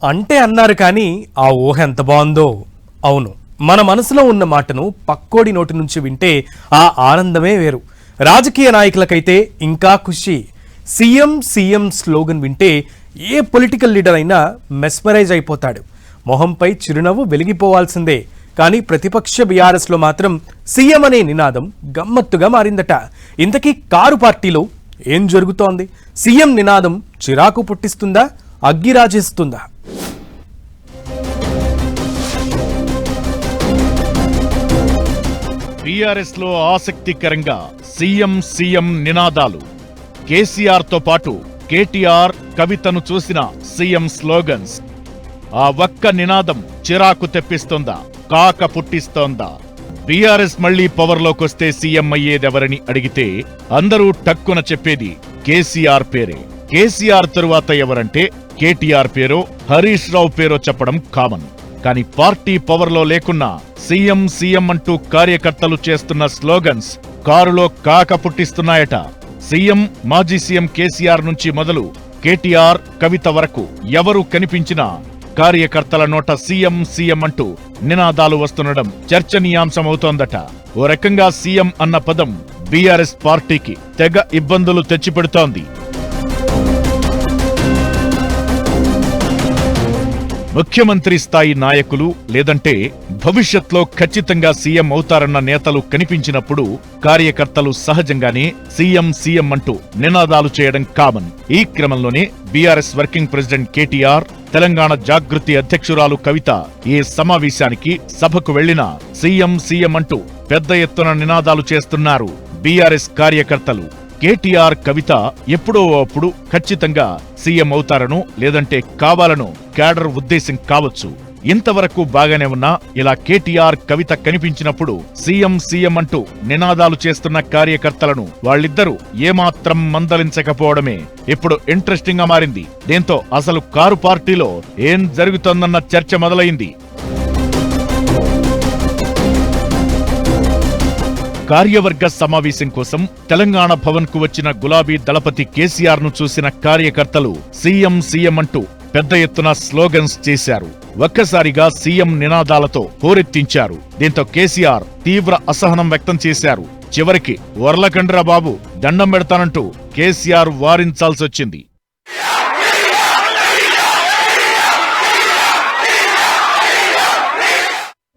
అంటే అన్నారు కానీ ఆ ఊహ ఎంత బాగుందో. అవును, మన మనసులో ఉన్న మాటను పక్కోడి నోటి నుంచి వింటే ఆ ఆనందమే వేరు. రాజకీయ నాయకులకైతే ఇంకా ఖుషి. సీఎం సీఎం స్లోగన్ వింటే ఏ పొలిటికల్ లీడర్ అయినా మెస్మరైజ్ అయిపోతాడు. మొహంపై చిరునవ్వు వెలిగిపోవాల్సిందే. కానీ ప్రతిపక్ష బీఆర్ఎస్లో మాత్రం సీఎం అనే నినాదం గమ్మత్తుగా మారిందట. ఇంతకీ కారు పార్టీలో ఏం జరుగుతోంది? సీఎం నినాదం చిరాకు పుట్టిస్తుందా, అగ్గిరాజేస్తుందా? బీఆర్ఎస్ లో ఆసక్తికరంగా సీఎం సీఎం నినాదాలు. కేసీఆర్ తో పాటు కేటీఆర్, కవితను చూసిన సీఎం స్లోగన్స్. ఆ ఒక్క నినాదం చిరాకు తెప్పిస్తోందా, కాక పుట్టిస్తోందా? బీఆర్ఎస్ మళ్లీ పవర్లోకొస్తే సీఎం అయ్యేదెవరని అడిగితే అందరూ టక్కున చెప్పేది కేసీఆర్ పేరే. కేసీఆర్ తరువాత ఎవరంటే కేటీఆర్ పేరో, హరీష్ రావు పేరో చెప్పడం కామన్. కానీ పార్టీ పవర్లో లేకున్నా సీఎం సీఎం అంటూ కార్యకర్తలు చేస్తున్న స్లోగన్స్ కారులో కాక పుట్టిస్తున్నాయట. సీఎం, మాజీ సీఎం కేసీఆర్ నుంచి మొదలు కేటీఆర్, కవిత వరకు ఎవరు కనిపించినా కార్యకర్తల నోట సీఎం సీఎం అంటూ నినాదాలు వస్తుండడం చర్చనీయాంశమవుతోందట. ఓ రకంగా సీఎం అన్న పదం బీఆర్ఎస్ పార్టీకి తెగ ఇబ్బందులు తెచ్చిపెడుతోంది. ముఖ్యమంత్రి స్థాయి నాయకులు లేదంటే భవిష్యత్లో ఖచ్చితంగా సీఎం అవుతారన్న నేతలు కనిపించినప్పుడు కార్యకర్తలు సహజంగానే సీఎం సీఎం అంటూ నినాదాలు చేయడం కామన్. ఈ క్రమంలోనే బీఆర్ఎస్ వర్కింగ్ ప్రెసిడెంట్ కేటీఆర్, తెలంగాణ జాగృతి అధ్యక్షురాలు కవిత ఏ సమావేశానికి, సభకు వెళ్లినా సీఎం సీఎం అంటూ పెద్ద ఎత్తున నినాదాలు చేస్తున్నారు బీఆర్ఎస్ కార్యకర్తలు. కేటీఆర్, కవిత ఎప్పుడో అప్పుడు ఖచ్చితంగా సీఎం అవుతారనో లేదంటే కావాలనో క్యాడర్ ఉద్దేశం కావచ్చు. ఇంతవరకు బాగానే ఉన్నా ఇలా కేటీఆర్, కవిత కనిపించినప్పుడు సీఎం సీఎం అంటూ నినాదాలు చేస్తున్న కార్యకర్తలను వాళ్ళిద్దరూ ఏమాత్రం మందలించకపోవడమే ఇప్పుడు ఇంట్రెస్టింగ్ గా మారింది. దీంతో అసలు కారు పార్టీలో ఏం జరుగుతోందన్న చర్చ మొదలైంది. కార్యవర్గ సమావేశం కోసం తెలంగాణ భవన్ కు వచ్చిన గులాబీ దళపతి కేసీఆర్ ను చూసిన కార్యకర్తలు సీఎం సీఎం అంటూ పెద్ద ఎత్తున స్లోగన్స్ చేశారు. ఒక్కసారిగా సీఎం నినాదాలతో హోరెత్తించారు. దీంతో కేసీఆర్ తీవ్ర అసహనం వ్యక్తం చేశారు. చివరికి వర్లకండ్రా బాబు, దండం పెడతానంటూ కేసీఆర్ వారించాల్సొచ్చింది.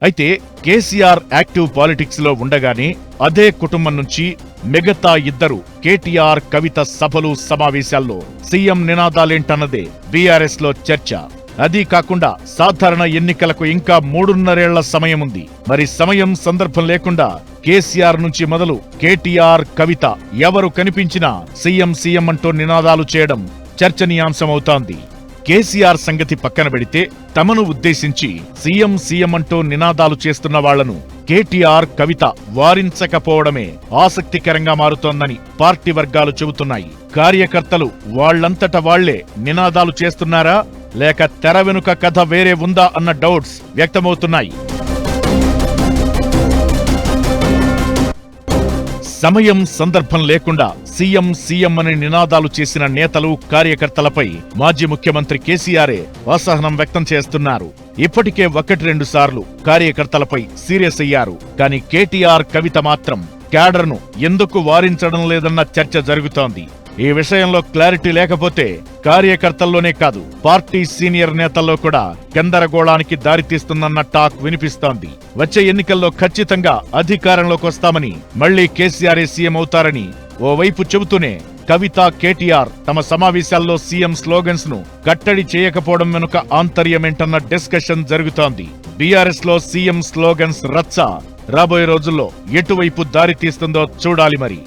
అయితే కేసీఆర్ యాక్టివ్ పాలిటిక్స్ లో ఉండగానే అదే కుటుంబం నుంచి మిగతా ఇద్దరు కేటీఆర్, కవిత సభలు, సమావేశాల్లో సీఎం నినాదాలేంటన్నదే బీఆర్ఎస్ లో చర్చ. అదీ కాకుండా సాధారణ ఎన్నికలకు ఇంకా 3.5 ఏళ్ల సమయం ఉంది. మరి సమయం, సందర్భం లేకుండా కేసీఆర్ నుంచి మొదలు కేటీఆర్, కవిత ఎవరు కనిపించినా సీఎం సీఎం అంటూ నినాదాలు చేయడం చర్చనీయాంశమవుతోంది. కేసీఆర్ సంగతి పక్కన పెడితే తమను ఉద్దేశించి సీఎం సీఎం అంటూ నినాదాలు చేస్తున్న వాళ్లను కేటీఆర్, కవిత వారించకపోవడమే ఆసక్తికరంగా మారుతోందని పార్టీ వర్గాలు చెబుతున్నాయి. కార్యకర్తలు వాళ్లంతట వాళ్లే నినాదాలు చేస్తున్నారా, లేక తెర వెనుక కథ వేరే ఉందా అన్న డౌట్స్ వ్యక్తమవుతున్నాయి. సమయం, సందర్భం లేకుండా సీఎం సీఎం అని నినాదాలు చేసిన నేతలు, కార్యకర్తలపై మాజీ ముఖ్యమంత్రి కేసీఆరే అసహనం వ్యక్తం చేస్తున్నారు. ఇప్పటికే 1-2 సార్లు కార్యకర్తలపై సీరియస్ అయ్యారు. కానీ కేటీఆర్, కవిత మాత్రం క్యాడర్ను ఎందుకు వారించడం లేదన్న చర్చ జరుగుతోంది. ఈ విషయంలో క్లారిటీ లేకపోతే కార్యకర్తల్లోనే కాదు, పార్టీ సీనియర్ నేతల్లో కూడా గందరగోళానికి దారితీస్తుందన్న టాక్ వినిపిస్తోంది. వచ్చే ఎన్నికల్లో ఖచ్చితంగా అధికారంలోకి వస్తామని, మళ్లీ కేసీఆర్ సీఎం అవుతారని ఓవైపు చెబుతూనే కవిత, కేటీఆర్ తమ సమావేశాల్లో సీఎం స్లోగన్స్ ను కట్టడి చేయకపోవడం వెనుక ఆంతర్యమేంటన్న డిస్కషన్ జరుగుతోంది. బీఆర్ఎస్ లో సీఎం స్లోగన్స్ రచ్చ రాబోయే రోజుల్లో ఎటువైపు దారి తీస్తుందో చూడాలి మరి.